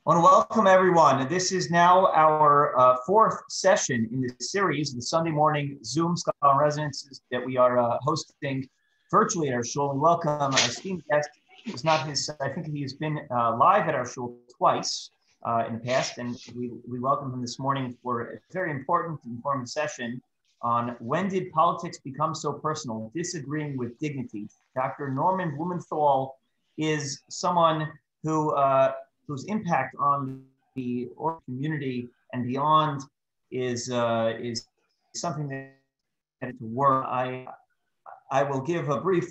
I want to welcome everyone. This is now our fourth session in this series, the Sunday morning Zoom Scholar Residences that we are hosting virtually at our shul. We welcome our esteemed guest. It's not his, I think he has been live at our shul twice in the past, and we welcome him this morning for a very important, informative session on when did politics become so personal, disagreeing with dignity. Dr. Norman Blumenthal is someone who whose impact on the community and beyond is something that to work. I will give a brief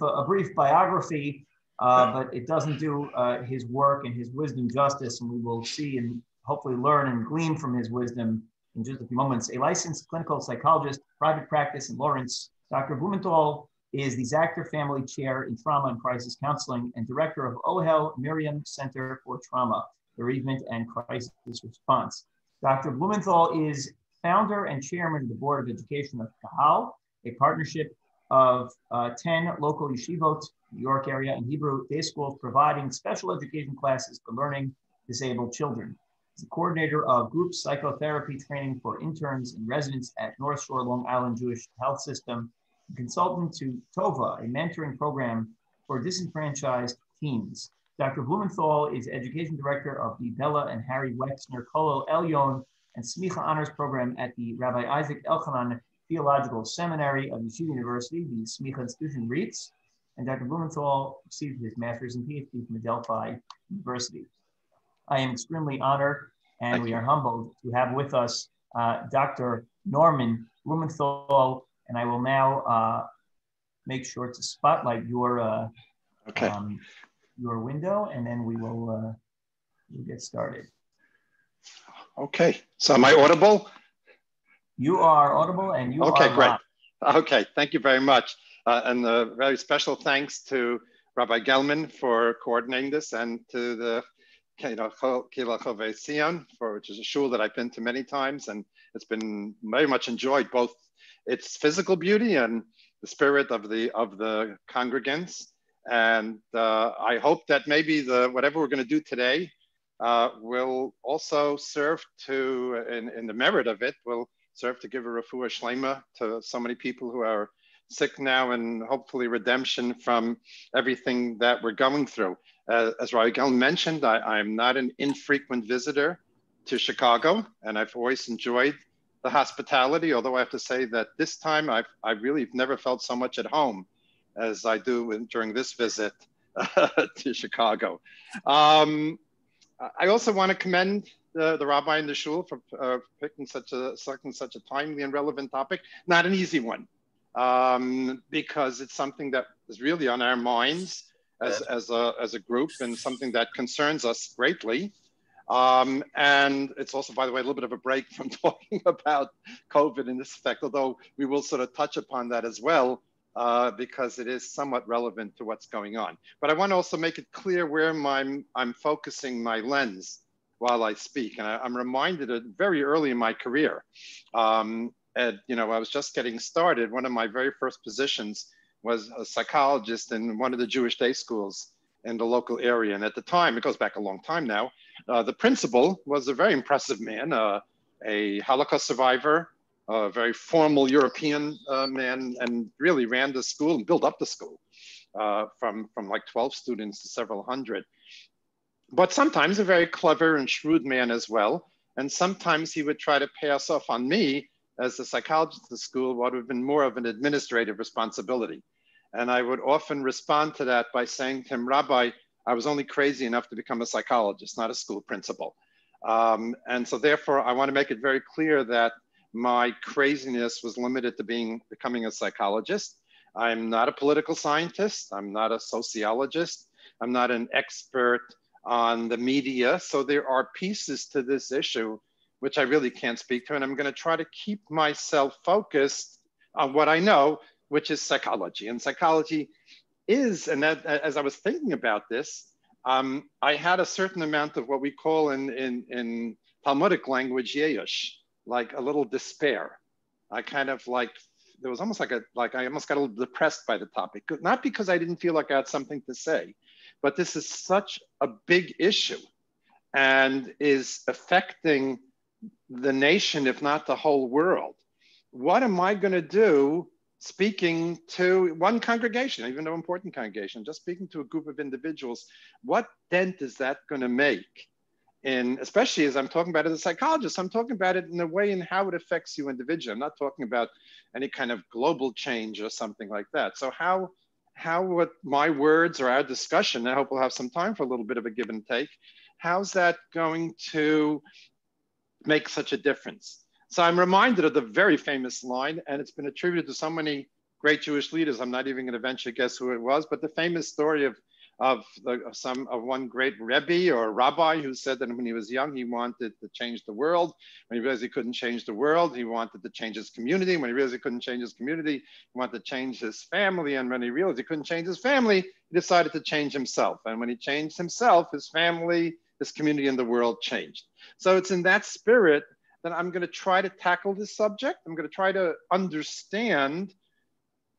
biography, but it doesn't do his work and his wisdom justice, and we will see and hopefully learn and glean from his wisdom in just a few moments. A licensed clinical psychologist, private practice in Lawrence, Dr. Blumenthal is the Zachter Family Chair in Trauma and Crisis Counseling and Director of Ohel Miriam Center for Trauma, Bereavement and Crisis Response. Dr. Blumenthal is founder and chairman of the Board of Education of Kahal, a partnership of 10 local yeshivot, New York area, and Hebrew day schools providing special education classes for learning disabled children. He's the coordinator of group psychotherapy training for interns and residents at North Shore Long Island Jewish Health System, consultant to TOVA, a mentoring program for disenfranchised teens. Dr. Blumenthal is education director of the Bella and Harry Wexner Kollel Elyon and Smicha Honors Program at the Rabbi Isaac Elchanan Theological Seminary of Yeshiva University, the Smicha Institution REITs. And Dr. Blumenthal received his master's and PhD from Delphi University. I am extremely honored and we are humbled to have with us Dr. Norman Blumenthal. And I will now make sure to spotlight your your window, and then we will we'll get started. Okay, so am I audible? You are audible, and you okay, are great. live. Okay, thank you very much. And a very special thanks to Rabbi Gelman for coordinating this, and to the Kehillah Chovei Zion, which is a shul that I've been to many times, and it's been very much enjoyed, both its physical beauty and the spirit of the congregants. And I hope that maybe whatever we're going to do today will also serve to, in the merit of it, will serve to give a refuah shlema to so many people who are sick now, and hopefully redemption from everything that we're going through. As Raigel mentioned, I'm not an infrequent visitor to Chicago, and I've always enjoyed the hospitality, although I have to say that this time I really never felt so much at home as I do during this visit to Chicago. I also want to commend the rabbi and the shul for picking such a timely and relevant topic. Not an easy one, because it's something that is really on our minds as a group, and something that concerns us greatly. And it's also, by the way, a little bit of a break from talking about COVID in this effect, although we will sort of touch upon that as well, because it is somewhat relevant to what's going on. But I want to also make it clear where I'm focusing my lens while I speak. And I'm reminded of very early in my career, I was just getting started. One of my very first positions was a psychologist in one of the Jewish day schools in the local area. And at the time, it goes back a long time now, the principal was a very impressive man, a Holocaust survivor, a very formal European man, and really ran the school and built up the school from like 12 students to several hundred. But sometimes a very clever and shrewd man as well. And sometimes he would try to pass off on me as the psychologist of the school what would have been more of an administrative responsibility. And I would often respond to that by saying to him, Rabbi, I was only crazy enough to become a psychologist, not a school principal. And so therefore, I want to make it very clear that my craziness was limited to becoming a psychologist. I'm not a political scientist. I'm not a sociologist. I'm not an expert on the media. So there are pieces to this issue which I really can't speak to. And I'm going to try to keep myself focused on what I know, which is psychology. And psychology is, and that, as I was thinking about this, I had a certain amount of what we call in Talmudic language, yeyush, like a little despair. I kind of like, there was almost like I almost got a little depressed by the topic, not because I didn't feel like I had something to say, but this is such a big issue. and is affecting the nation, if not the whole world. What am I going to do speaking to one congregation, even though important congregation, just speaking to a group of individuals? What dent is that going to make? And especially as I'm talking about it as a psychologist, I'm talking about it in a way in how it affects you individually. I'm not talking about any kind of global change or something like that. So how would my words or our discussion, I hope we'll have some time for a little bit of a give and take, how's that going to make such a difference? So I'm reminded of the very famous line, and it's been attributed to so many great Jewish leaders, I'm not even going to venture to guess who it was, but the famous story of one great Rebbe or rabbi who said that when he was young, he wanted to change the world. When he realized he couldn't change the world, he wanted to change his community. When he realized he couldn't change his community, he wanted to change his family. And when he realized he couldn't change his family, he decided to change himself. And when he changed himself, his family, his community, and the world changed. So it's in that spirit that I'm going to try to tackle this subject. I'm going to try to understand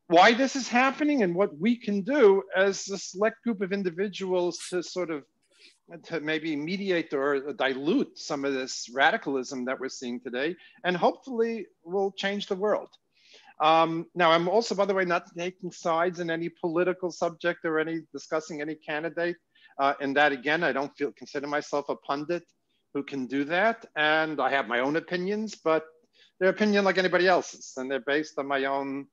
why this is happening and what we can do as a select group of individuals to sort of to maybe mediate or dilute some of this radicalism that we're seeing today, and hopefully will change the world. Now, I'm also, by the way, not taking sides in any political subject or discussing any candidate. And that, again, I don't consider myself a pundit who can do that. And I have my own opinions, but they're opinion like anybody else's, and they're based on my own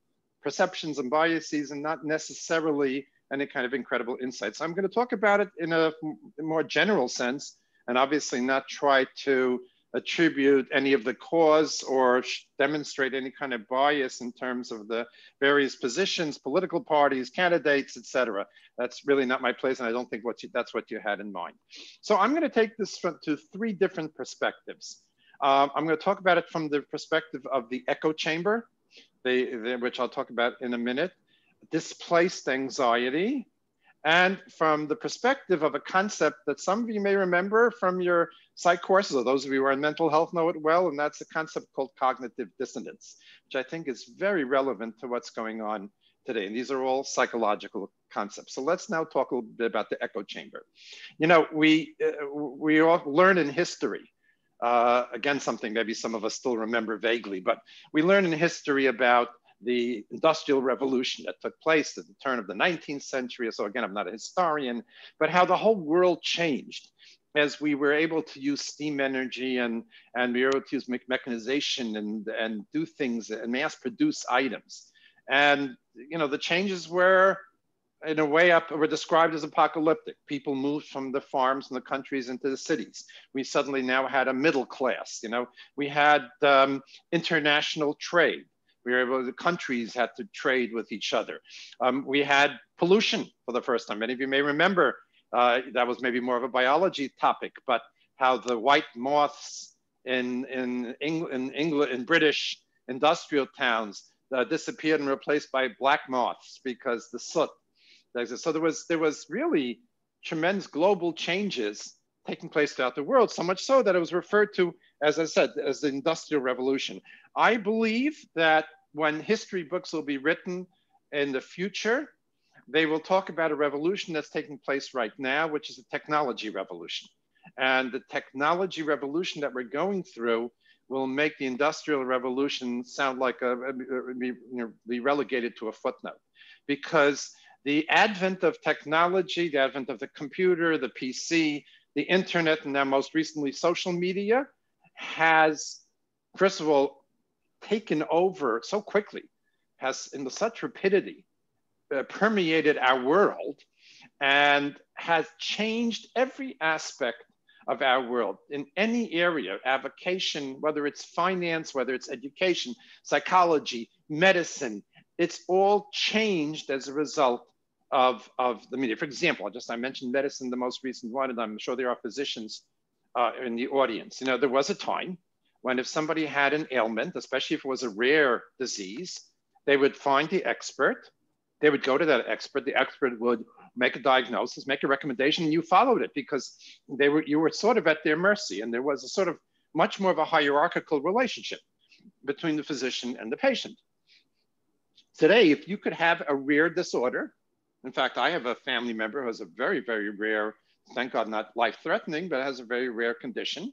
perceptions and biases and not necessarily any kind of incredible insight. So I'm going to talk about it in a more general sense, and obviously not try to attribute any of the cause or demonstrate any kind of bias in terms of the various positions, political parties, candidates, etc. That's really not my place, and I don't think that's what you had in mind. So I'm going to take this to three different perspectives. I'm going to talk about it from the perspective of the echo chamber, which I'll talk about in a minute, displaced anxiety, and from the perspective of a concept that some of you may remember from your psych courses, or those of you who are in mental health know it well, and that's a concept called cognitive dissonance, which I think is very relevant to what's going on today. And these are all psychological concepts. So let's now talk a little bit about the echo chamber. You know, we all learn in history, again, something maybe some of us still remember vaguely, but we learn in history about the Industrial Revolution that took place at the turn of the 19th century. So again, I'm not a historian, but how the whole world changed as we were able to use steam energy and we were able to use mechanization and do things and mass produce items. And, you know, the changes were, in a way, were described as apocalyptic. People moved from the farms and the countries into the cities. We suddenly now had a middle class. You know, we had international trade. We were able, the countries had to trade with each other. We had pollution for the first time. Many of you may remember that was maybe more of a biology topic, but how the white moths in England, in British industrial towns disappeared and replaced by black moths because the soot. So there was really tremendous global changes taking place throughout the world, so much so that it was referred to, as I said, as the Industrial Revolution. I believe that when history books will be written in the future, they will talk about a revolution that's taking place right now, which is the technology revolution. And the technology revolution that we're going through will make the Industrial Revolution sound like be relegated to a footnote, because the advent of technology, the advent of the computer, the PC, the internet, and now most recently social media has, first of all, taken over so quickly, has in such rapidity permeated our world and has changed every aspect of our world in any area, avocation, whether it's finance, whether it's education, psychology, medicine, it's all changed as a result of the media. For example, I mentioned medicine, the most recent one, and I'm sure there are physicians in the audience. You know, there was a time when if somebody had an ailment, especially if it was a rare disease, they would find the expert, they would go to that expert, the expert would make a diagnosis, make a recommendation, and you followed it because you were sort of at their mercy, and there was a sort of much more of a hierarchical relationship between the physician and the patient. Today, if you could have a rare disorder, in fact, I have a family member who has a very, very rare thank God not life-threatening, but has a very rare condition.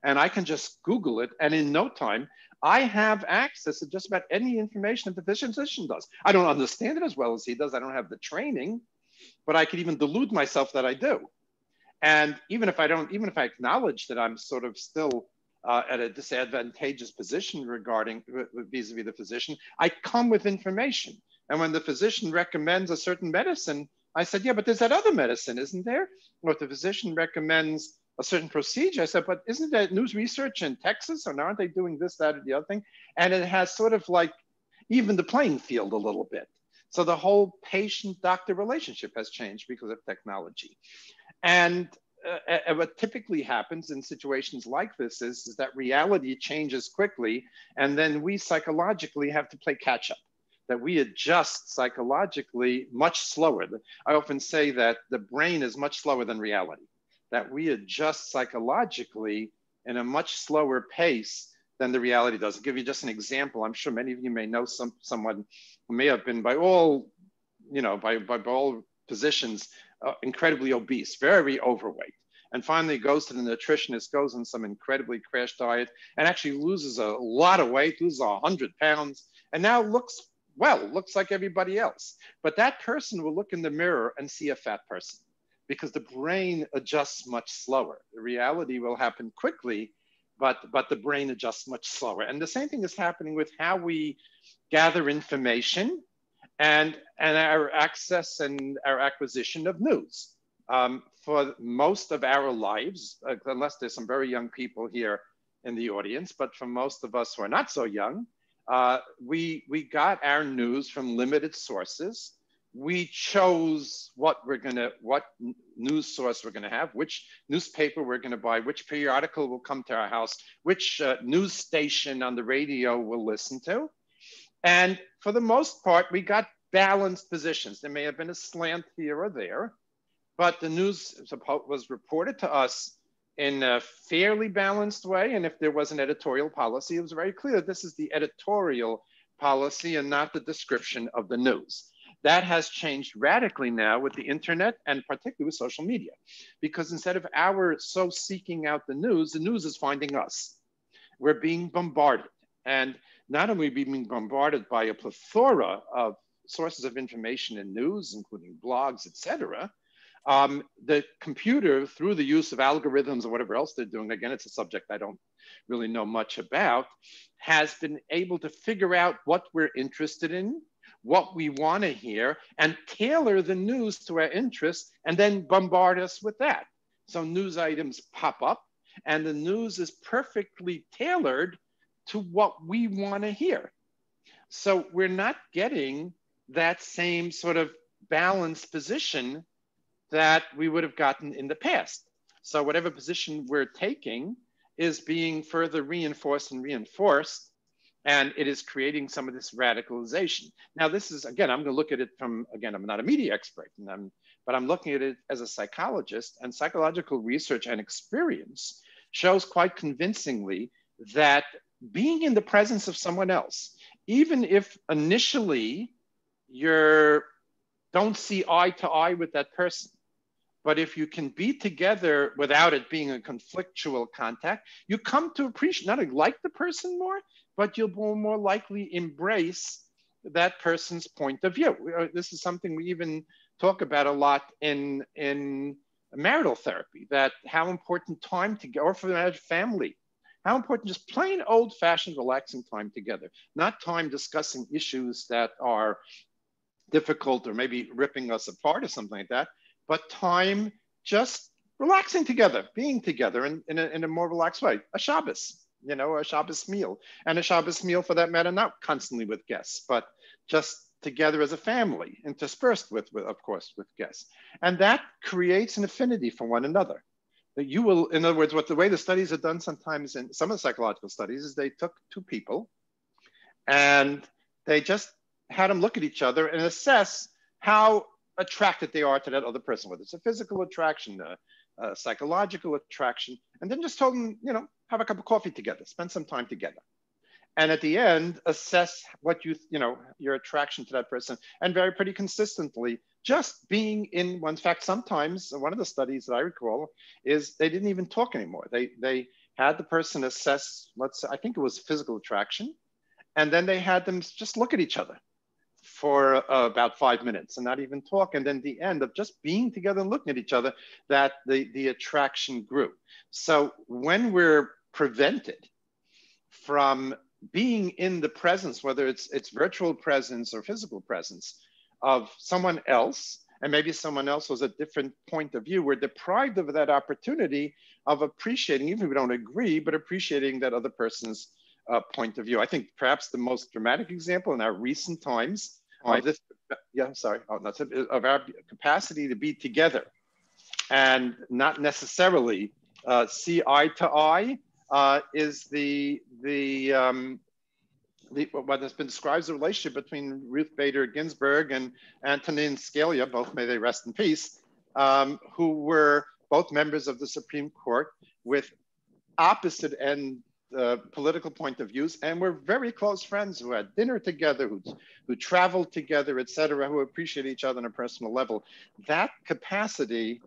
And I can just Google it, and in no time, I have access to just about any information that the physician does. I don't understand it as well as he does. I don't have the training, but I could even delude myself that I do. And even if I acknowledge that I'm sort of still at a disadvantageous position regarding vis-a-vis the physician, I come with information. And when the physician recommends a certain medicine, I said, yeah, but there's that other medicine, isn't there? Or if the physician recommends a certain procedure, I said, but isn't that news research in Texas? Or aren't they doing this, that, or the other thing? And it has sort of like even the playing field a little bit. So the whole patient-doctor relationship has changed because of technology. And what typically happens in situations like this is that reality changes quickly, and then we psychologically have to play catch up, that we adjust psychologically much slower. I often say that the brain is much slower than reality, that we adjust psychologically in a much slower pace than the reality does. I'll give you just an example. I'm sure many of you may know someone who may have been by all positions incredibly obese, very overweight, and finally goes to the nutritionist, goes on some incredibly crash diet, and actually loses a lot of weight, loses 100 pounds, and now looks like everybody else. But that person will look in the mirror and see a fat person because the brain adjusts much slower. The reality will happen quickly, but the brain adjusts much slower. And the same thing is happening with how we gather information and our access and our acquisition of news. For most of our lives, unless there's some very young people here in the audience, but for most of us who are not so young, we got our news from limited sources. We chose what news source we're gonna have, which newspaper we're gonna buy, which periodical will come to our house, which news station on the radio we'll listen to. And for the most part, we got balanced positions. There may have been a slant here or there, but the news was reported to us in a fairly balanced way. And if there was an editorial policy, it was very clear that this is the editorial policy and not the description of the news. That has changed radically now with the internet and particularly with social media, because instead of our seeking out the news is finding us. We're being bombarded. And not only being bombarded by a plethora of sources of information and news, including blogs, et cetera, the computer, through the use of algorithms or whatever else they're doing, again, it's a subject I don't really know much about, has been able to figure out what we're interested in, what we want to hear, and tailor the news to our interests, and then bombard us with that. So news items pop up, and the news is perfectly tailored to what we want to hear. So we're not getting that same sort of balanced position that we would have gotten in the past. So whatever position we're taking is being further reinforced, and it is creating some of this radicalization. Now, this is, again, I'm going to look at it from, again, I'm not a media expert, but I'm looking at it as a psychologist, and psychological research and experience shows quite convincingly that being in the presence of someone else, even if initially you don't see eye to eye with that person, but if you can be together without it being a conflictual contact, you come to appreciate, not only like the person more, but you'll more likely embrace that person's point of view. This is something we even talk about a lot in marital therapy, that how important time together, or for that family, how important just plain old-fashioned relaxing time together, not time discussing issues that are difficult or maybe ripping us apart or something like that, but time just relaxing together, being together in a more relaxed way. A Shabbos, a Shabbos meal. And a Shabbos meal, for that matter, not constantly with guests, but just together as a family, interspersed with of course, with guests. And that creates an affinity for one another. That you will, in other words, the way the studies are done sometimes in some of the psychological studies is they took two people and they just had them look at each other and assess how attracted they are to that other person, whether it's a physical attraction, a psychological attraction, and then just told them, have a cup of coffee together, spend some time together. and at the end, assess what your attraction to that person, and very pretty consistently, just being in one. In fact, sometimes one of the studies that I recall is they didn't even talk anymore. They had the person assess, let's say, I think it was physical attraction, and then they had them just look at each other for about 5 minutes and not even talk. And then the end of just being together and looking at each other, that the attraction grew. So when we're prevented from being in the presence, whether it's virtual presence or physical presence of someone else, and maybe someone else was a different point of view, we're deprived of that opportunity of appreciating, even if we don't agree, but appreciating that other person's point of view. I think perhaps the most dramatic example in our recent times of this, of our capacity to be together and not necessarily see eye to eye is what has been described as a relationship between Ruth Bader Ginsburg and Antonin Scalia, both may they rest in peace, who were both members of the Supreme Court with opposite end political point of views, and were very close friends who had dinner together, who traveled together, et cetera, who appreciate each other on a personal level. That capacity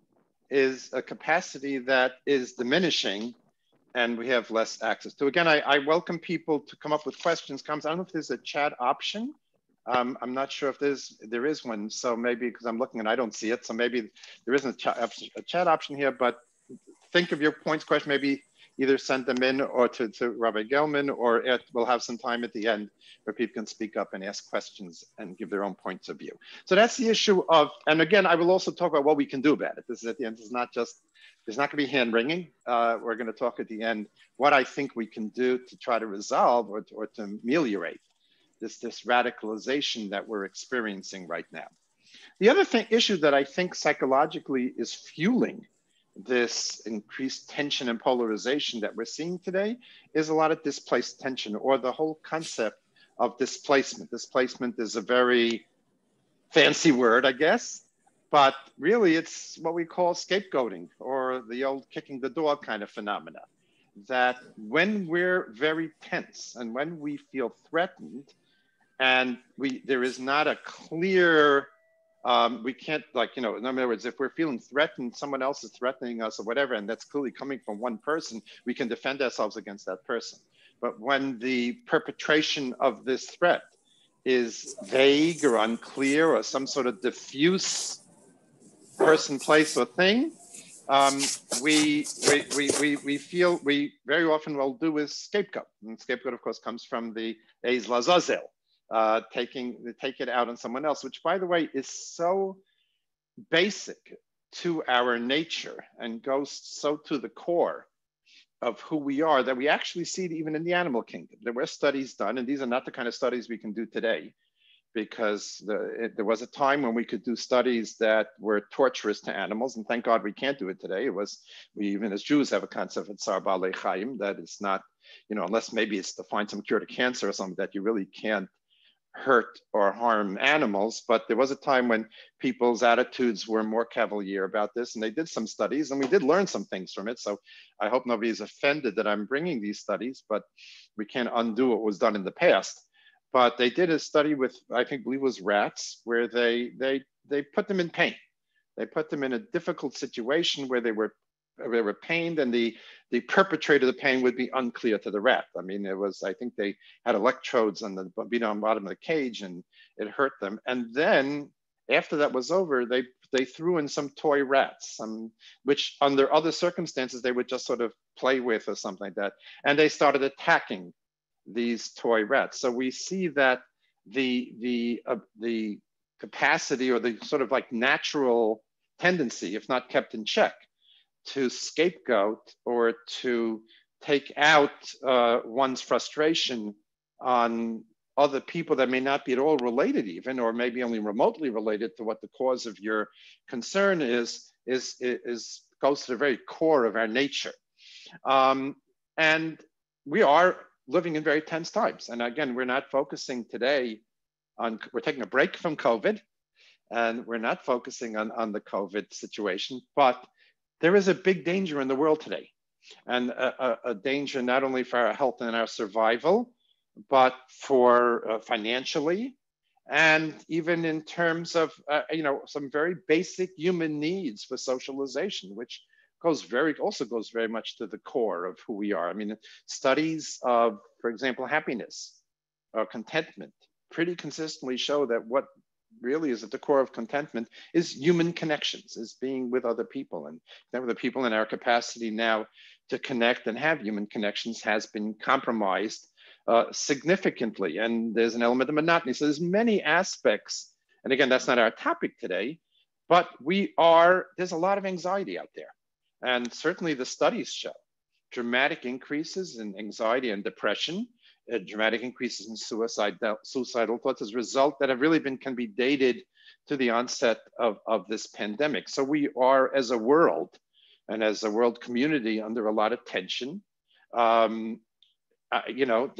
is a capacity that is diminishing, and we have less access to. Again, I welcome people to come up with questions, comments. I don't know if there's a chat option. I'm not sure if there is one, so maybe because I'm looking and I don't see it, so maybe there isn't a chat option here, but think of your points, question, maybe either send them in or to Rabbi Gelman, or we'll have some time at the end where people can speak up and ask questions and give their own points of view. So that's the issue of, and again, I will also talk about what we can do about it. This is at the end, it's not just, there's not gonna be hand wringing. We're gonna talk at the end what I think we can do to try to resolve or to ameliorate this radicalization that we're experiencing right now. The other issue that I think psychologically is fueling this increased tension and polarization that we're seeing today is a lot of displaced tension, or the whole concept of displacement. Displacement is a very fancy word, I guess, but really it's what we call scapegoating, or the old kicking the dog kind of phenomena. That when we're very tense and when we feel threatened, and there is not a clear we can't, like, in other words, if we're feeling threatened, someone else is threatening us or whatever, and that's clearly coming from one person, we can defend ourselves against that person. But when the perpetration of this threat is vague or unclear, or some sort of diffuse person, place, or thing, we very often will do is scapegoat. And scapegoat, of course, comes from the Eis Lazazel. Take it out on someone else, which, by the way, is so basic to our nature and goes so to the core of who we are that we actually see it even in the animal kingdom. There were studies done, and these are not the kind of studies we can do today, because there was a time when we could do studies that were torturous to animals, and thank God we can't do it today. We even as Jews have a concept of Tsar Balei Chaim, that it's not, unless maybe it's to find some cure to cancer or something, that you really can't hurt or harm animals. But there was a time when people's attitudes were more cavalier about this, and they did some studies, and we did learn some things from it. So I hope nobody's offended that I'm bringing these studies, but we can't undo what was done in the past. But they did a study with, I believe it was rats, where they put them in pain. They put them in a difficult situation where they were pained, and the perpetrator of the pain would be unclear to the rat. I mean, I think they had electrodes on the bottom of the cage, and it hurt them. And then after that was over, they threw in some toy rats, which under other circumstances they would just sort of play with or something like that. And they started attacking these toy rats. So we see that the capacity, or the sort of like natural tendency, if not kept in check, to scapegoat or to take out one's frustration on other people that may not be at all related even, or maybe only remotely related to what the cause of your concern is goes to the very core of our nature. And we are living in very tense times. And again, we're not focusing today we're taking a break from COVID, and we're not focusing on the COVID situation, but there is a big danger in the world today, and a danger not only for our health and our survival, but for financially, and even in terms of some very basic human needs for socialization, which also goes very much to the core of who we are. I mean, studies of, for example, happiness or contentment pretty consistently show that what really is at the core of contentment is human connections, is being with other people. And that with the people in our capacity now to connect and have human connections has been compromised significantly. And there's an element of monotony. So there's many aspects. And again, that's not our topic today, but there's a lot of anxiety out there. And certainly the studies show dramatic increases in anxiety and depression, dramatic increases in suicidal thoughts as a result that have really can be dated to the onset of this pandemic. So we are, as a world and as a world community, under a lot of tension. There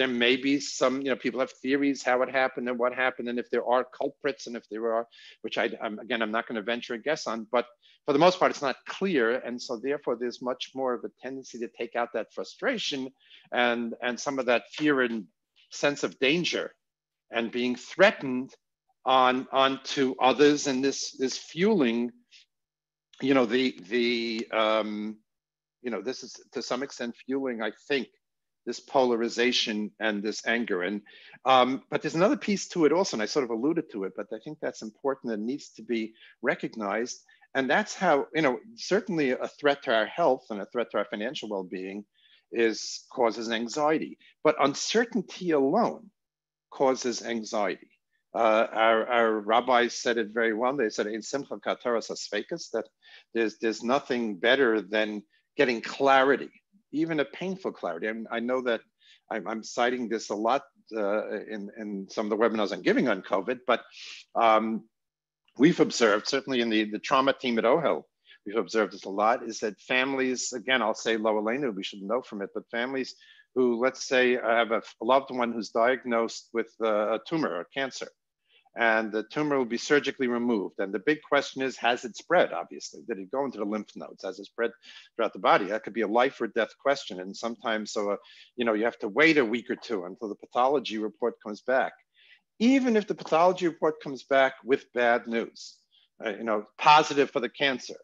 may be some, people have theories how it happened and what happened, and if there are culprits, and if there are, which I'm not going to venture a guess on, but for the most part, it's not clear. And so therefore, there's much more of a tendency to take out that frustration and some of that fear and sense of danger and being threatened onto others. And this is fueling, this is to some extent fueling, I think, this polarization and this anger. And but there's another piece to it also, and I sort of alluded to it, but I think that's important and needs to be recognized. And that's how, certainly a threat to our health and a threat to our financial well-being causes anxiety. But uncertainty alone causes anxiety. Our rabbis said it very well. They said in Simcha Kataras Asfekas, that there's nothing better than getting clarity, even a painful clarity. I know that I'm citing this a lot in some of the webinars I'm giving on COVID, but we've observed, certainly in the trauma team at OHEL, we've observed this a lot, is that families, again, I'll say Lo Aleinu, we should know from it, but families who, let's say, have a loved one who's diagnosed with a tumor or cancer, and the tumor will be surgically removed. And the big question is, has it spread, obviously? Did it go into the lymph nodes? Has it spread throughout the body? That could be a life or death question. And sometimes, you have to wait a week or two until the pathology report comes back. Even if the pathology report comes back with bad news, positive for the cancer,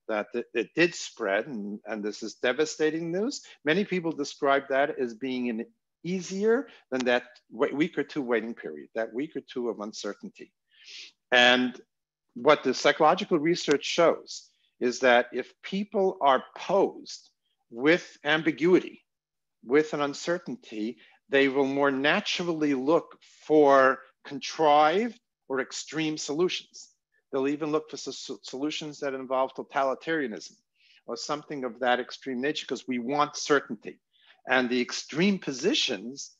that it did spread, and this is devastating news. Many people describe that as being an easier than that week or two waiting period, that week or two of uncertainty. And what the psychological research shows is that if people are posed with ambiguity, with an uncertainty, they will more naturally look for contrived or extreme solutions. They'll even look for solutions that involve totalitarianism or something of that extreme nature, because we want certainty. And the extreme positions,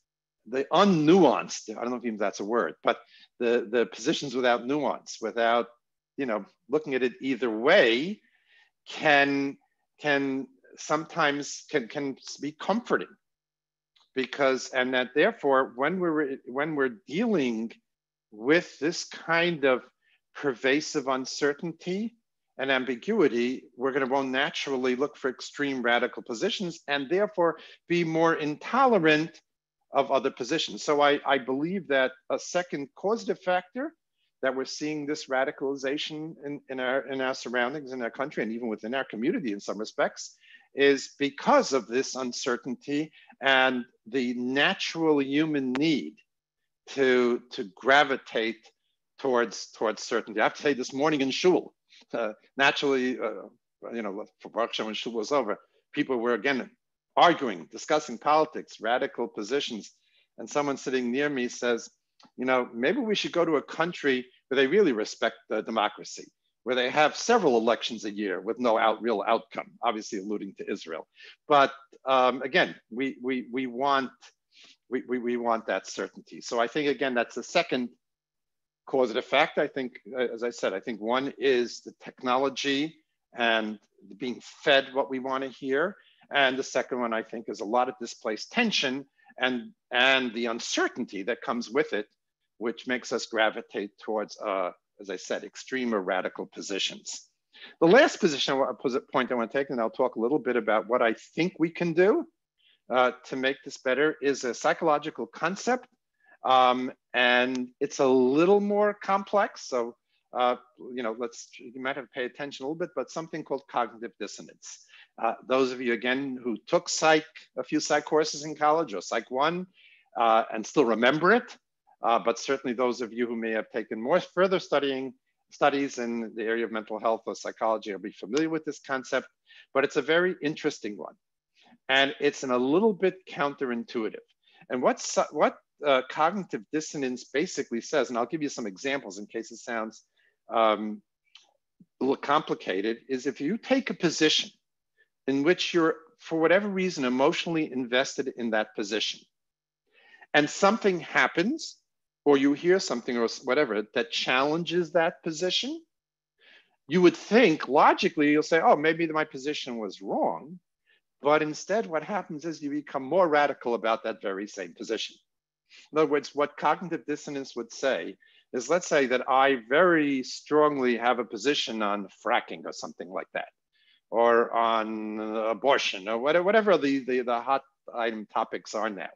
the unnuanced, I don't know if even that's a word, but the positions without nuance, without, looking at it either way, can sometimes be comforting. And that therefore, when we're dealing with this kind of pervasive uncertainty and ambiguity, we're going to naturally look for extreme radical positions and therefore be more intolerant of other positions. So I believe that a second causative factor that we're seeing this radicalization in our surroundings, in our country, and even within our community in some respects, is because of this uncertainty and the natural human need to gravitate towards certainty. I have to say, this morning in shul, naturally, for Baruch Hashem, when shul was over, people were again arguing, discussing politics, radical positions, and someone sitting near me says, maybe we should go to a country where they really respect democracy, where they have several elections a year with no real outcome, obviously alluding to Israel. But again, we want that certainty. So I think, again, that's the second causative fact. I think, as I said, I think one is the technology and being fed what we want to hear. And the second one, I think, is a lot of displaced tension and the uncertainty that comes with it, which makes us gravitate towards, as I said, extreme or radical positions. The last point I want to take, and I'll talk a little bit about what I think we can do to make this better is a psychological concept, and it's a little more complex. So, you know, you might have to pay attention a little bit, but something called cognitive dissonance. Those of you, again, who took a few psych courses in college or Psych 1 and still remember it, but certainly those of you who may have taken more further studies in the area of mental health or psychology will be familiar with this concept, but it's a very interesting one. And it's a little bit counterintuitive. And what cognitive dissonance basically says, and I'll give you some examples in case it sounds a little complicated, is if you take a position in which you're, for whatever reason, emotionally invested in that position, and something happens, or you hear something or whatever that challenges that position, you would think logically, you'll say, oh, maybe my position was wrong. But instead, what happens is you become more radical about that very same position. In other words, what cognitive dissonance would say is, let's say that I very strongly have a position on fracking or something like that, or on abortion, or whatever the hot item topics are now.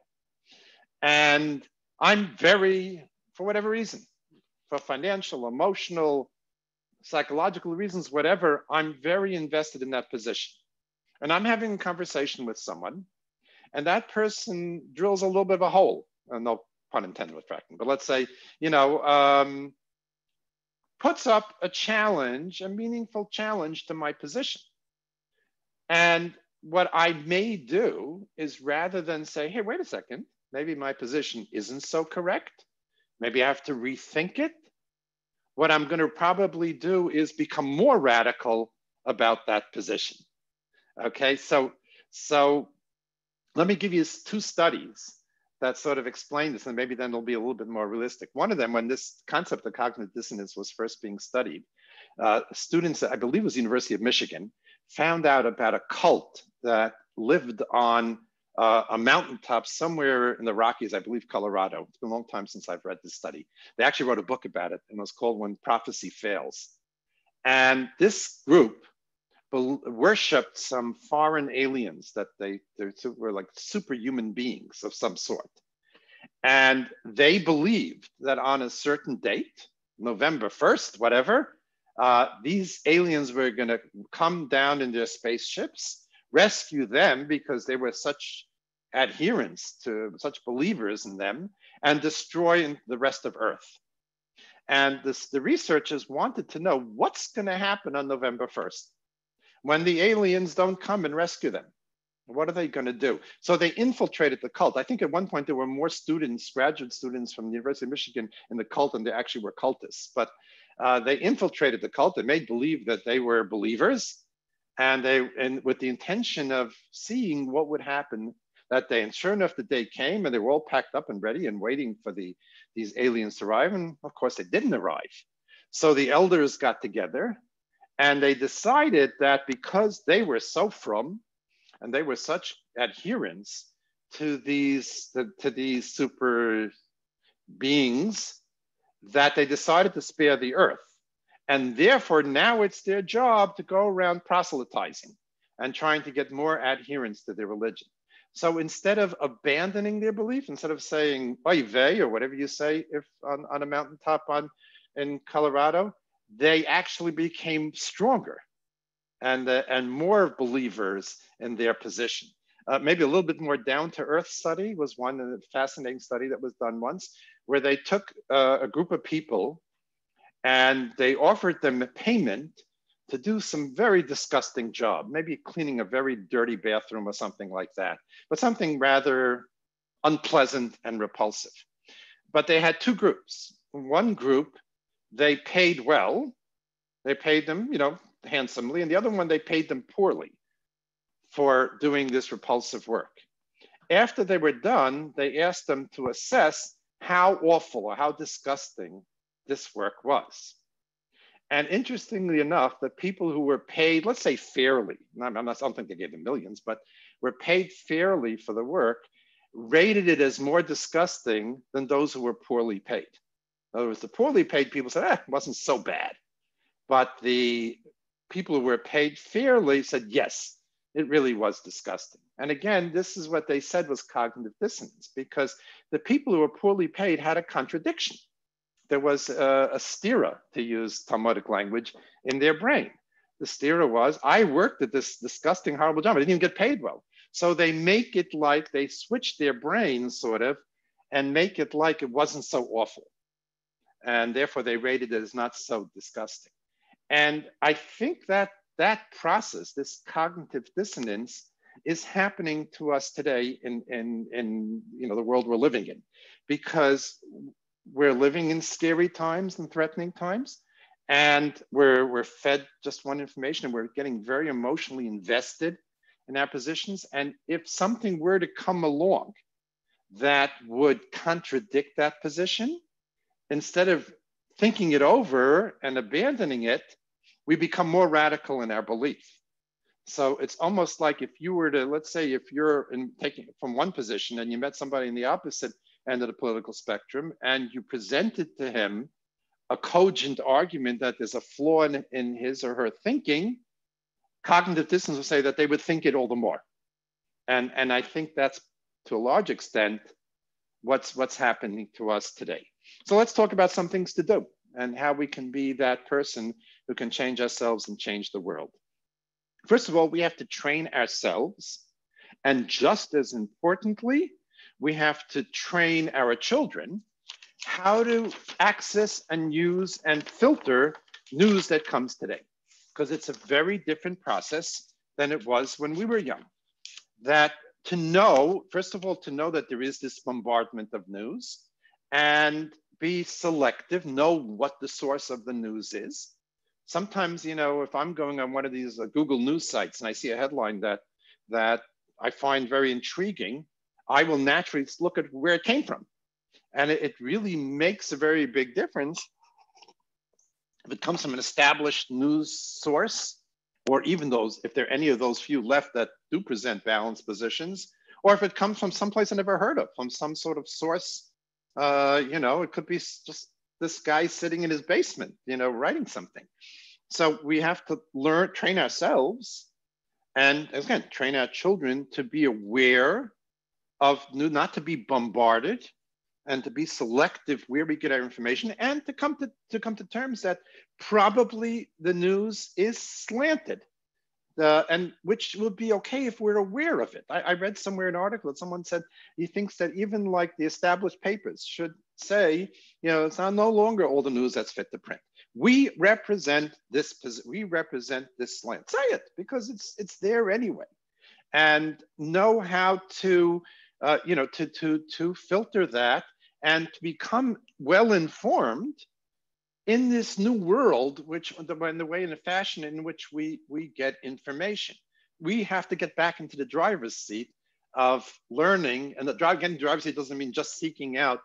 And I'm for whatever reason, for financial, emotional, psychological reasons, whatever, I'm very invested in that position. And I'm having a conversation with someone, and that person drills a little bit of a hole, no pun intended with fracking, but let's say, you know, puts up a challenge, a meaningful challenge to my position. And what I may do is, rather than say, hey, wait a second, maybe my position isn't so correct, maybe I have to rethink it, what I'm going to probably do is become more radical about that position. Okay, so let me give you 2 studies that sort of explain this, and maybe then it'll be a little bit more realistic. One of them, when this concept of cognitive dissonance was first being studied, students, I believe it was the University of Michigan, found out about a cult that lived on a mountaintop somewhere in the Rockies, I believe Colorado. It's been a long time since I've read this study. They actually wrote a book about it, and it was called When Prophecy Fails. And this group worshipped some foreign aliens that they were like superhuman beings of some sort. And they believed that on a certain date, November 1st, whatever, these aliens were going to come down in their spaceships, rescue them because they were such adherents to, such believers in them, and destroy the rest of Earth. And the researchers wanted to know what's going to happen on November 1st. When the aliens don't come and rescue them, what are they going to do? So they infiltrated the cult. I think at one point there were more students, graduate students from the University of Michigan in the cult than there actually were cultists. But they infiltrated the cult. They made believe that they were believers, and with the intention of seeing what would happen that day. And sure enough, the day came, and they were all packed up and ready and waiting for these aliens to arrive. And of course, they didn't arrive. So the elders got together, and they decided that because they were so frum and they were such adherents to these super beings, that they decided to spare the earth. And therefore, now it's their job to go around proselytizing and trying to get more adherents to their religion. So instead of abandoning their belief, instead of saying oy vey or whatever you say if on a mountaintop in Colorado, they actually became stronger and more believers in their position. Maybe a little bit more down-to-earth study was one fascinating study that was done once, where they took a group of people and they offered them payment to do some very disgusting job, maybe cleaning a very dirty bathroom or something like that, but something rather unpleasant and repulsive. But they had 2 groups. One group, they paid well. They paid them, you know, handsomely. And the other one, they paid them poorly for doing this repulsive work. After they were done, they asked them to assess how awful or how disgusting this work was. And interestingly enough, the people who were paid, let's say fairly, I don't think they gave them millions, but were paid fairly for the work, rated it as more disgusting than those who were poorly paid. In other words, the poorly paid people said, it wasn't so bad. But the people who were paid fairly said, yes, It really was disgusting. And again, this is what they said was cognitive dissonance, because the people who were poorly paid had a contradiction. There was a stira, to use Talmudic language, in their brain. The stira was, I worked at this disgusting, horrible job. I didn't even get paid well. So they make it like they switch their brains, sort of, and make it like it wasn't so awful. And therefore, they rated it as not so disgusting. And I think that that process, this cognitive dissonance, is happening to us today in the world we're living in, because we're living in scary times and threatening times, and we're fed just one information, and we're getting very emotionally invested in our positions. And if something were to come along that would contradict that position, instead of thinking it over and abandoning it, we become more radical in our belief. So it's almost like if you were to, let's say, if you're taking from one position and you met somebody in the opposite end of the political spectrum, and you presented to him a cogent argument that there's a flaw in his or her thinking, cognitive dissonance will say that they would think it all the more. And I think that's, to a large extent, what's happening to us today. So let's talk about some things to do and how we can be that person who can change ourselves and change the world. First of all, we have to train ourselves. And just as importantly, we have to train our children how to access and use and filter news that comes today, because it's a very different process than it was when we were young. That to know, first of all, to know that there is this bombardment of news, and be selective, know what the source of the news is. Sometimes, if I'm going on one of these Google News sites and I see a headline that I find very intriguing, I will naturally look at where it came from. And it really makes a very big difference if it comes from an established news source, or even those, if there are any of those few left that do present balanced positions, or if it comes from someplace I never heard of, from some sort of source. It could be just this guy sitting in his basement, writing something. So we have to train ourselves, and again, train our children to be aware of new, not to be bombarded, and to be selective where we get our information, and to come to terms that probably the news is slanted, and which will be okay if we're aware of it. I read somewhere an article that someone said he thinks that even like the established papers should say, it's no longer all the news that's fit to print. We represent this slant. Say it, because it's there anyway, and know how to to filter that and to become well informed in this new world, in the fashion in which we get information. We have to get back into the driver's seat of learning, and getting the driver's seat doesn't mean just seeking out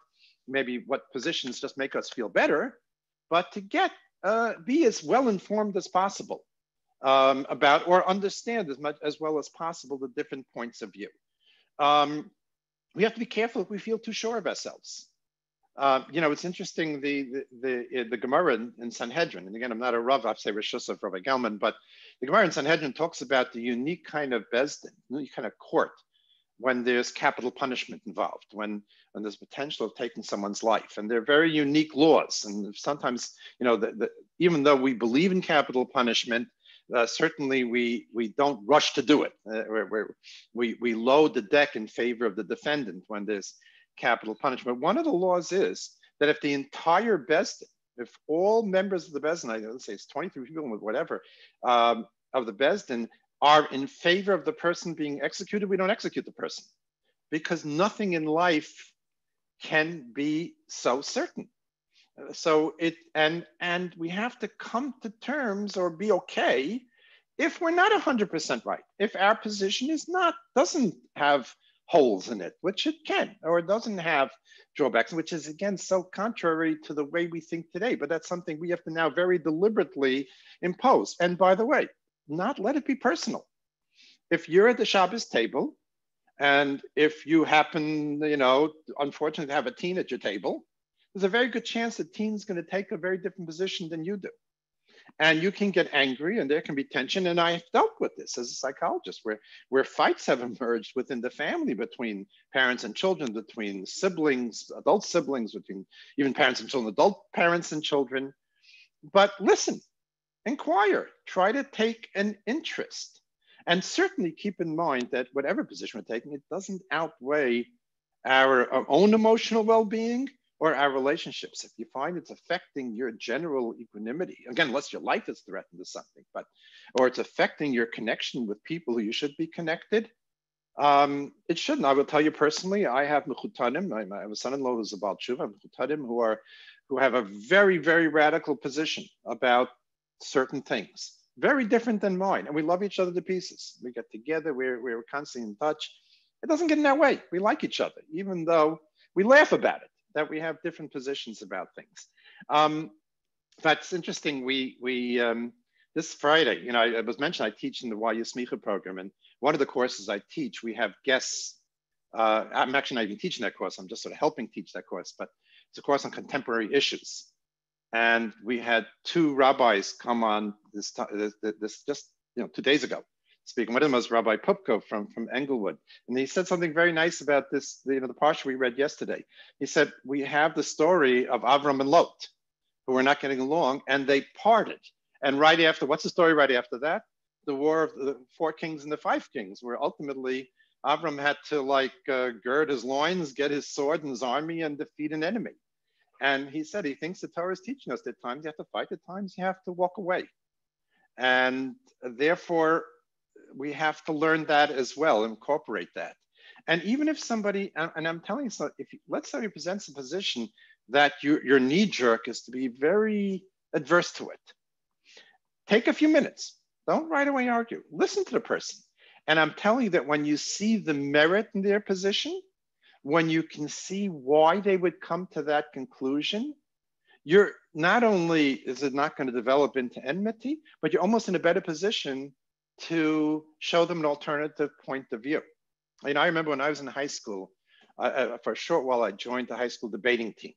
maybe what positions just make us feel better, but to be as well informed as possible about, or understand as well as possible, the different points of view. We have to be careful if we feel too sure of ourselves. It's interesting, the Gemara in Sanhedrin, and again, I'm not a Rav, I say Rosh Hashanah of Rabbi Gelman, but the Gemara in Sanhedrin talks about the unique kind of bezdin, unique kind of court, when there's capital punishment involved, when there's potential of taking someone's life. And they're very unique laws. And sometimes, even though we believe in capital punishment, certainly we don't rush to do it. We load the deck in favor of the defendant when there's capital punishment. One of the laws is that if the entire Bezdin, if all members of the Bezdin, let's say it's 23 people, whatever, of the Bezdin are in favor of the person being executed, we don't execute the person, because nothing in life can be so certain. So and we have to come to terms or be okay if we're not 100% right, if our position doesn't have holes in it, which it can, or it doesn't have drawbacks, which is again so contrary to the way we think today. But that's something we have to now very deliberately impose. And by the way, not let it be personal. If you're at the Shabbos table, and if you happen, unfortunately, to have a teen at your table, there's a very good chance that teen's going to take a very different position than you do. And you can get angry and there can be tension. And I've dealt with this as a psychologist where fights have emerged within the family between parents and children, between siblings, adult siblings, between even parents and children, adult parents and children. But listen, inquire, try to take an interest. And certainly keep in mind that whatever position we're taking, it doesn't outweigh our own emotional well-being or our relationships. If you find it's affecting your general equanimity, again, unless your life is threatened to something, or it's affecting your connection with people who you should be connected, it shouldn't. I will tell you personally, I have mechutanim, I have a son-in-law who's about tshuva, mechutanim, who have a very, very radical position about certain things, very different than mine. And we love each other to pieces. We get together, we're constantly in touch. It doesn't get in our way. We like each other, even though we laugh about it, that we have different positions about things. That's interesting. This Friday, it was mentioned I teach in the YU Smicha program, and one of the courses I teach, we have guests. I'm actually not even teaching that course. I'm just sort of helping teach that course, but it's a course on contemporary issues. And we had two rabbis come on this just 2 days ago speaking. One of them was Rabbi Pupko from Englewood. And he said something very nice about this, the parsha we read yesterday. He said, we have the story of Avram and Lot, who were not getting along, and they parted. And right after, what's the story right after that? The war of the 4 kings and the 5 kings, where ultimately Avram had to gird his loins, get his sword and his army and defeat an enemy. And he said he thinks the Torah is teaching us that at times you have to fight, at times you have to walk away. And therefore, we have to learn that as well, incorporate that. And even if somebody, and I'm telling you, let's say he presents a position that your knee jerk is to be very adverse to it. Take a few minutes. Don't right away argue. Listen to the person. And I'm telling you that when you see the merit in their position, when you can see why they would come to that conclusion, you're not only is it not going to develop into enmity, but you're almost in a better position to show them an alternative point of view. I remember when I was in high school, for a short while, I joined the high school debating team.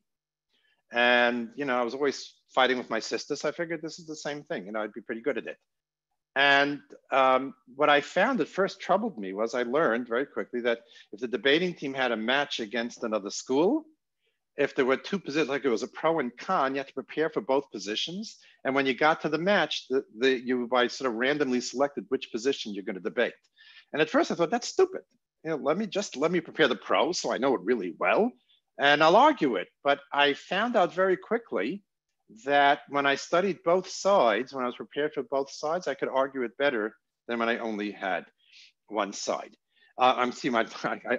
And, I was always fighting with my sister, so I figured this is the same thing, I'd be pretty good at it. And what I found that first troubled me was I learned very quickly that if the debating team had a match against another school, if there were 2 positions, like it was a pro and con, you had to prepare for both positions. And when you got to the match, you by sort of randomly selected which position you're going to debate. And at first I thought, that's stupid. Let me prepare the pro so I know it really well, and I'll argue it. But I found out very quickly that when I studied both sides, when I was prepared for both sides, I could argue it better than when I only had one side. I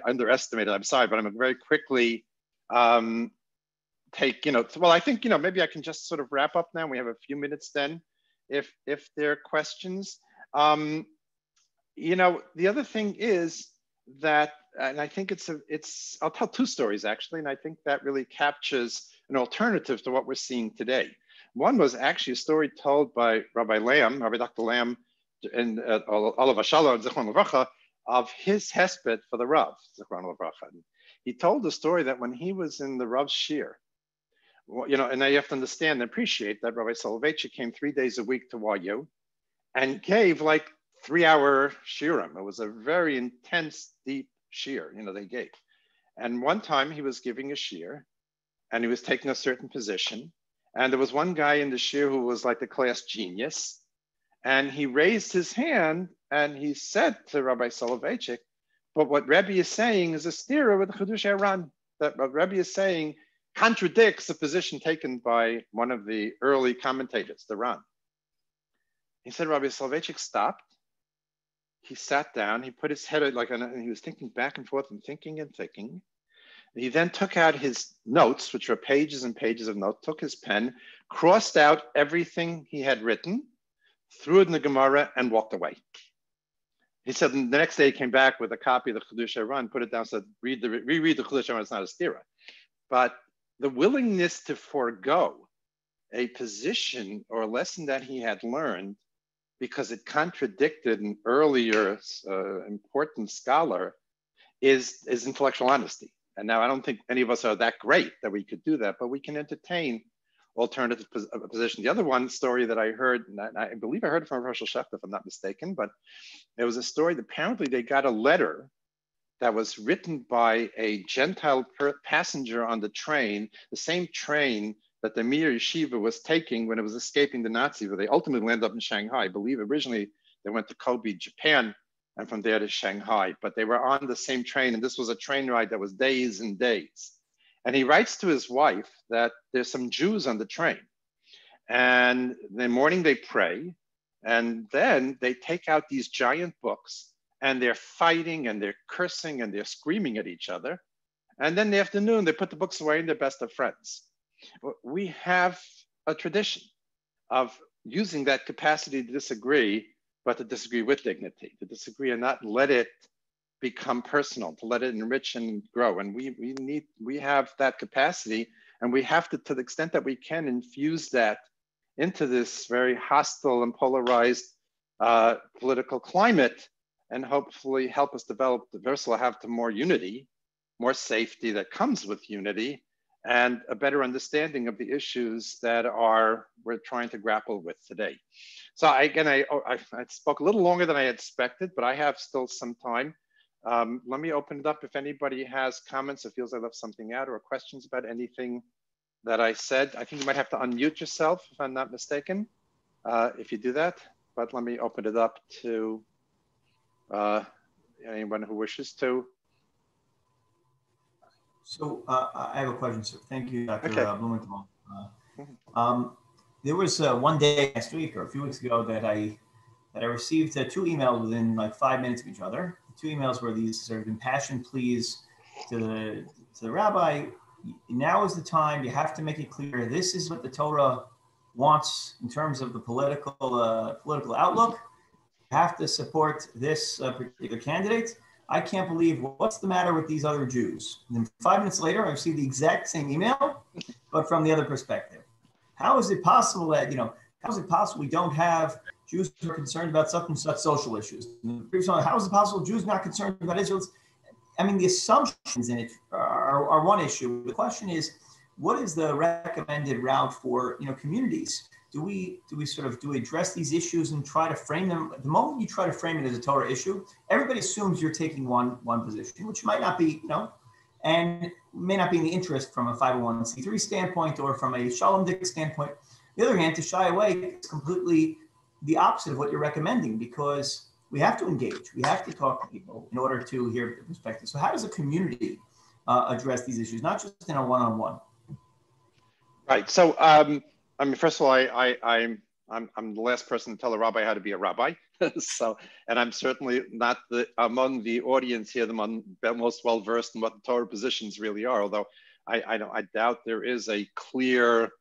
underestimated, I'm sorry, but I'm very quickly well, I think, maybe I can just sort of wrap up now. We have a few minutes then, if there are questions. The other thing is that, and I think I'll tell 2 stories actually, and I think that really captures an alternative to what we're seeing today. One was actually a story told by Rabbi Dr. Lamb, and Olav Shalom, Zichron Levracha, of his hesped for the Rav, Zichron Levracha. He told the story that when he was in the Rav's shir, and now you have to understand and appreciate that Rabbi Soloveitchik came 3 days a week to YU and gave 3-hour shirim. It was a very intense, deep shir, they gave. And one time he was giving a shir and he was taking a certain position. And there was one guy in the shir who was like the class genius. And he raised his hand and he said to Rabbi Soloveitchik, but what Rebbe is saying is a stira with the Chidush Aaron. That what Rebbe is saying contradicts the position taken by one of the early commentators, the Ran. He said, Rabbi Soloveitchik stopped. He sat down, he put his head and he was thinking back and forth and thinking and thinking. He then took out his notes, which were pages and pages of notes, took his pen, crossed out everything he had written, threw it in the Gemara and walked away. He said the next day he came back with a copy of the Chidush Aaron, put it down, said, reread the Chidush Aaron, it's not a stira. But the willingness to forego a position or a lesson that he had learned because it contradicted an earlier important scholar is intellectual honesty. And now I don't think any of us are that great that we could do that, but we can entertain alternative position. The other one story that I heard, and I believe I heard it from Rosh Hashanah, if I'm not mistaken, but it was a story that apparently they got a letter that was written by a Gentile passenger on the train, the same train that the Mir Yeshiva was taking when it was escaping the Nazis, where they ultimately landed up in Shanghai. I believe originally they went to Kobe, Japan, and from there to Shanghai, but they were on the same train, and this was a train ride that was days and days. And he writes to his wife that there's some Jews on the train, and in the morning they pray, and then they take out these giant books, and they're fighting, and they're cursing, and they're screaming at each other. And then in the afternoon, they put the books away, and they're best of friends. We have a tradition of using that capacity to disagree, but to disagree with dignity, to disagree and not let it become personal, to let it enrich and grow. And we have that capacity, and we have to the extent that we can, infuse that into this very hostile and polarized political climate, and hopefully help us develop the Versal have to more unity, more safety that comes with unity, and a better understanding of the issues that we're trying to grapple with today. So I spoke a little longer than I had expected, but I have still some time. Let me open it up if anybody has comments or feels I left something out, or questions about anything that I said. I think you might have to unmute yourself if I'm not mistaken, if you do that, but let me open it up to anyone who wishes to. So I have a question, sir. Thank you, Dr. Okay. Blumenthal. There was one day last week or a few weeks ago that I received 2 emails within like 5 minutes of each other. The 2 emails were these sort of impassioned pleas to the rabbi. Now is the time. You have to make it clear. This is what the Torah wants in terms of the political outlook. You have to support this particular candidate. I can't believe what's the matter with these other Jews. And then 5 minutes later, I received the exact same email, but from the other perspective. How is it possible that, how is it possible we don't have Jews who are concerned about such and such social issues? How is it possible Jews not concerned about Israel's? I mean, the assumptions in it are one issue. The question is, what is the recommended route for, communities? Do we address these issues and try to frame them? The moment you try to frame it as a Torah issue, everybody assumes you're taking one position, which might not be, and may not be in the interest from a 501c3 standpoint or from a Shalom Dik standpoint. On the other hand, to shy away is completely the opposite of what you're recommending, because we have to engage. We have to talk to people in order to hear the perspective. So how does a community address these issues, not just in a one-on-one? Right. So, I mean, first of all, I'm the last person to tell a rabbi how to be a rabbi. So, and I'm certainly not among the audience here, the most well-versed in what the Torah positions really are, although I doubt there is a clear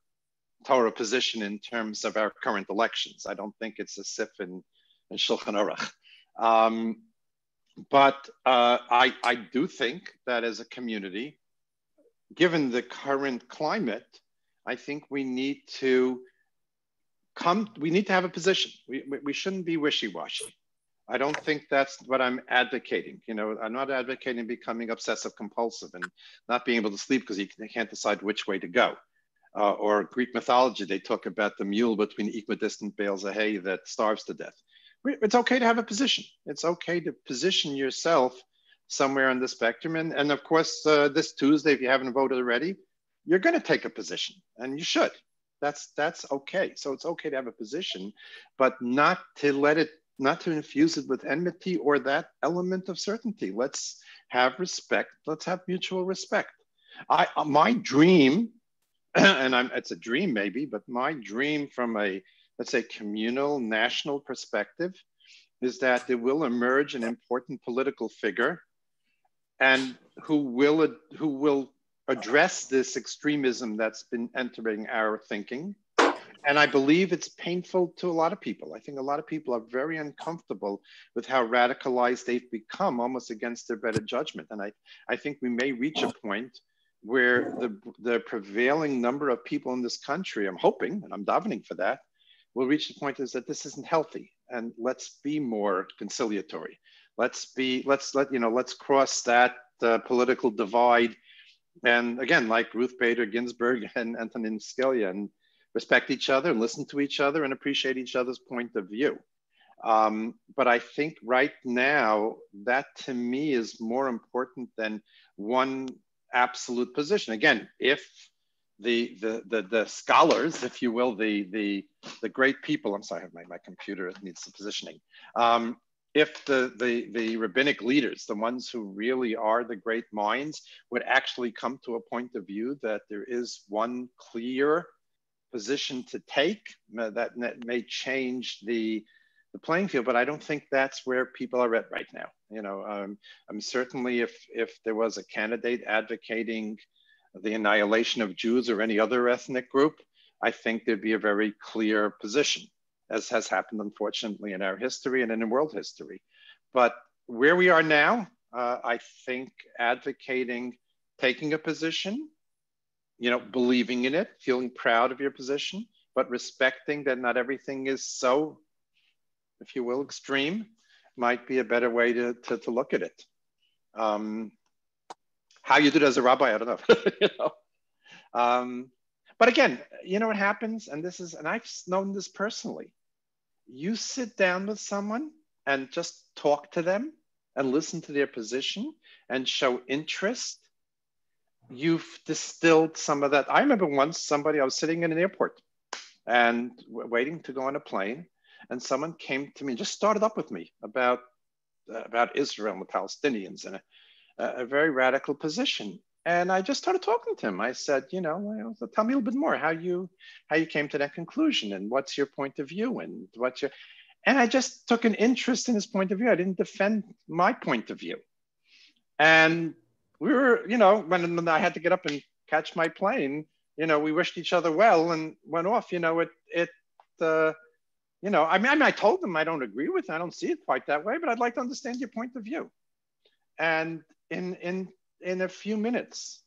Torah position in terms of our current elections. I don't think it's a sif in Shulchan Aruch. But I do think that as a community, given the current climate, I think we need to have a position. We shouldn't be wishy-washy. I don't think that's what I'm advocating. I'm not advocating becoming obsessive compulsive and not being able to sleep because you can't decide which way to go. Or Greek mythology, they talk about the mule between equidistant bales of hay that starves to death. It's okay to have a position. It's okay to position yourself somewhere on the spectrum. And of course, this Tuesday, if you haven't voted already, you're going to take a position, and you should. That's okay. So it's okay to have a position, but not to infuse it with enmity or that element of certainty. Let's have respect. Let's have mutual respect. My dream, and it's a dream maybe, but my dream from a, let's say, communal national perspective is that there will emerge an important political figure and who will address this extremism that's been entering our thinking. And I believe it's painful to a lot of people. I think a lot of people are very uncomfortable with how radicalized they've become, almost against their better judgment. And I think we may reach a point where the prevailing number of people in this country, I'm hoping, and I'm davening for that, will reach the point is that this isn't healthy. And let's be more conciliatory. Let's cross that political divide. And again, like Ruth Bader Ginsburg and Antonin Scalia, and respect each other, listen to each other, and appreciate each other's point of view. But I think right now, that to me is more important than one absolute position. Again, if the scholars, if you will, the great people, I'm sorry, my computer needs some positioning. If the rabbinic leaders, the ones who really are the great minds, would actually come to a point of view that there is one clear position to take, that may change the playing field, but I don't think that's where people are at right now. You know, I'm certainly, if there was a candidate advocating the annihilation of Jews or any other ethnic group, I think there'd be a very clear position, as has happened, unfortunately, in our history and in world history. But where we are now, I think advocating, taking a position, you know, believing in it, feeling proud of your position, but respecting that not everything is so, if you will, extreme, might be a better way to look at it. How you do it as a rabbi, I don't know. You know? But again, you know what happens, and I've known this personally. You sit down with someone and just talk to them and listen to their position and show interest. You've distilled some of that. I remember once I was sitting in an airport and waiting to go on a plane, and someone came to me and just started up with me about Israel and the Palestinians and a very radical position. And I just started talking to him. I said, you know, tell me a little bit more how you came to that conclusion, and what's your point of view, and and I just took an interest in his point of view. I didn't defend my point of view. And we were, you know, when I had to get up and catch my plane, you know, we wished each other well and went off. You know, you know, I mean, I told them I don't agree with it. I don't see it quite that way, but I'd like to understand your point of view. And in a few minutes,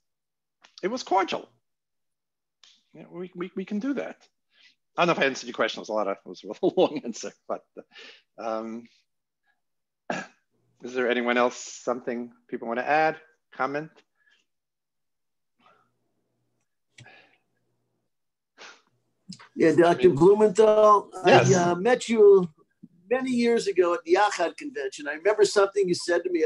it was cordial. You know, we can do that. I don't know if I answered your question. It was a long answer, but is there anyone else, something people want to add, comment? Yeah, Dr. Blumenthal, yes. I met you many years ago at the Yachad convention. I remember something you said to me.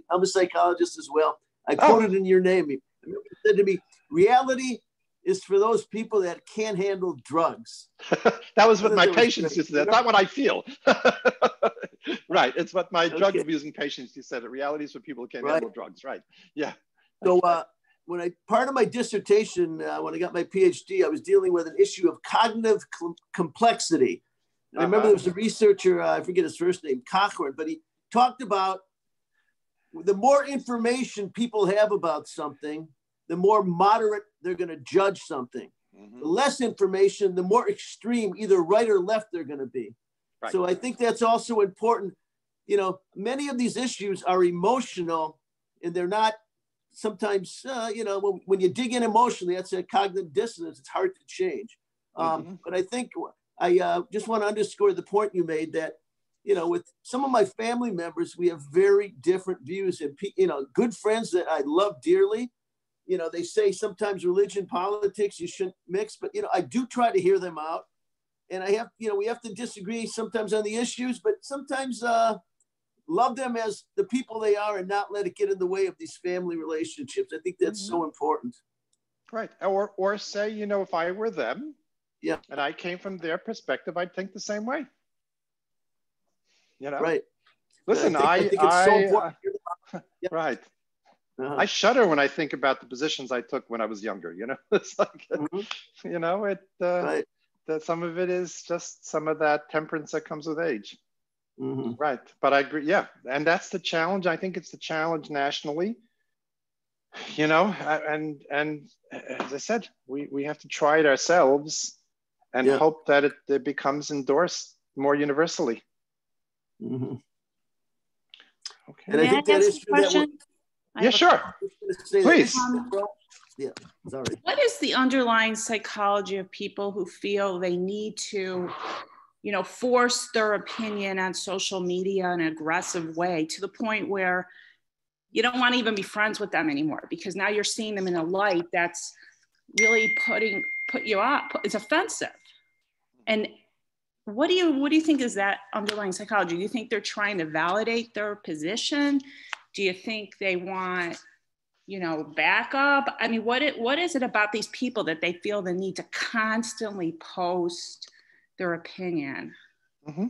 I'm a psychologist as well. I quoted in your name. You said to me, reality is for those people that can't handle drugs. That was what my patients used to say. That's not what I feel. Right. It's what my drug abusing patients used to say. The reality is for people who can't handle drugs. Right. Yeah. So part of my dissertation, when I got my PhD, I was dealing with an issue of cognitive complexity. And I remember there was a researcher, I forget his first name, Cochran, but he talked about the more information people have about something, the more moderate they're going to judge something. The less information, the more extreme, either right or left they're going to be. Right. So I think that's also important. You know, many of these issues are emotional, and they're not sometimes, you know, when you dig in emotionally, that's a cognitive dissonance. It's hard to change. But I think I just want to underscore the point you made that, you know, with some of my family members, we have very different views, and, you know, good friends that I love dearly. You know, they say sometimes religion, politics, you shouldn't mix, but, you know, I do try to hear them out. And I have, you know, we have to disagree sometimes on the issues, but sometimes love them as the people they are and not let it get in the way of these family relationships. I think that's so important. Right. Or say, you know, if I were them, yeah, and I came from their perspective, I'd think the same way. You know? Right. Listen, I think it's so important. Right. I shudder when I think about the positions I took when I was younger. You know, it's like, you know, that some of it is just some of that temperance that comes with age. Right. But I agree. Yeah. And that's the challenge. I think it's the challenge nationally, you know, and as I said, we have to try it ourselves and hope that it becomes endorsed more universally. Okay. And I think that is true. Yeah, sure. Please. Yeah, sorry. What is the underlying psychology of people who feel they need to, you know, force their opinion on social media in an aggressive way to the point where you don't want to even be friends with them anymore because now you're seeing them in a light that's really putting put you up. It's offensive. And what do you think is that underlying psychology? Do you think they're trying to validate their position? Do you think they want, backup? I mean, what is it about these people that they feel the need to constantly post their opinion? Mm-hmm.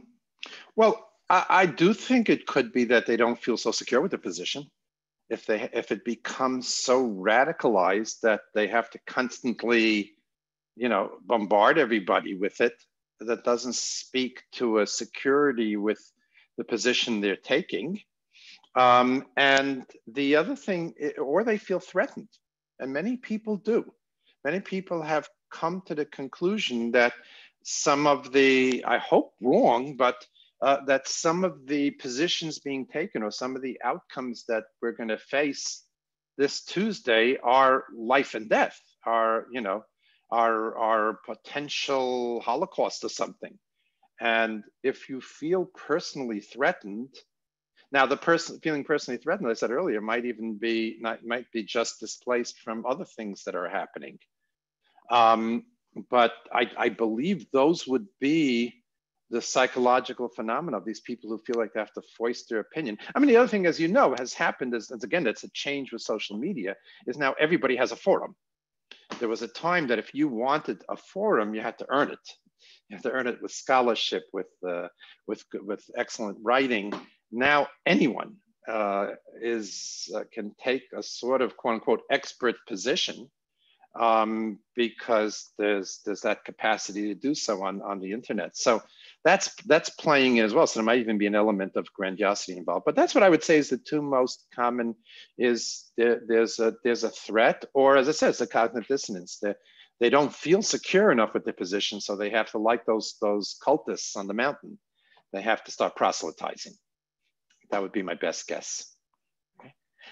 Well, I do think it could be that they don't feel so secure with their position. If it becomes so radicalized that they have to constantly, bombard everybody with it, that doesn't speak to a security with the position they're taking. And the other thing, or they feel threatened, and many people do. Many people have come to the conclusion that some of the, I hope wrong, but that some of the positions being taken or some of the outcomes that we're going to face this Tuesday are life and death, are potential Holocaust or something. And if you feel personally threatened, now the person feeling personally threatened, I said earlier, might be just displaced from other things that are happening. But I believe those would be the psychological phenomena of these people who feel like they have to voice their opinion. I mean, the other thing, as you know, has happened is again, that's a change with social media, is now everybody has a forum. There was a time that if you wanted a forum, you had to earn it. You have to earn it with scholarship, with excellent writing. Now anyone can take a sort of quote unquote expert position because there's that capacity to do so on the internet. So that's playing in as well. So there might even be an element of grandiosity involved. But that's what I would say is the two most common is there's a threat, or as I said, it's a cognitive dissonance. They don't feel secure enough with their position, so they have to, like those cultists on the mountain, they have to start proselytizing. That would be my best guess.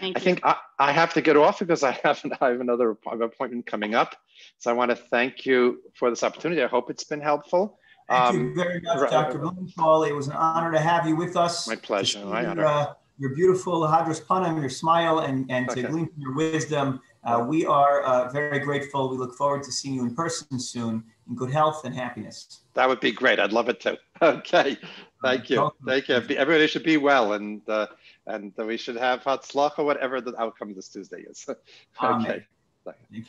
I think I have to get off because I have another appointment coming up. So I want to thank you for this opportunity. I hope it's been helpful. Thank you very much, Dr. Blumenthal. It was an honor to have you with us. My pleasure. My honor. Your beautiful Hadras Panam, your smile, and to glean from your wisdom. We are very grateful. We look forward to seeing you in person soon in good health and happiness. That would be great. I'd love it too. Okay. Thank you. Thank you. Everybody should be well, and we should have Hatzlacha, whatever the outcome this Tuesday is. Okay. Thank you.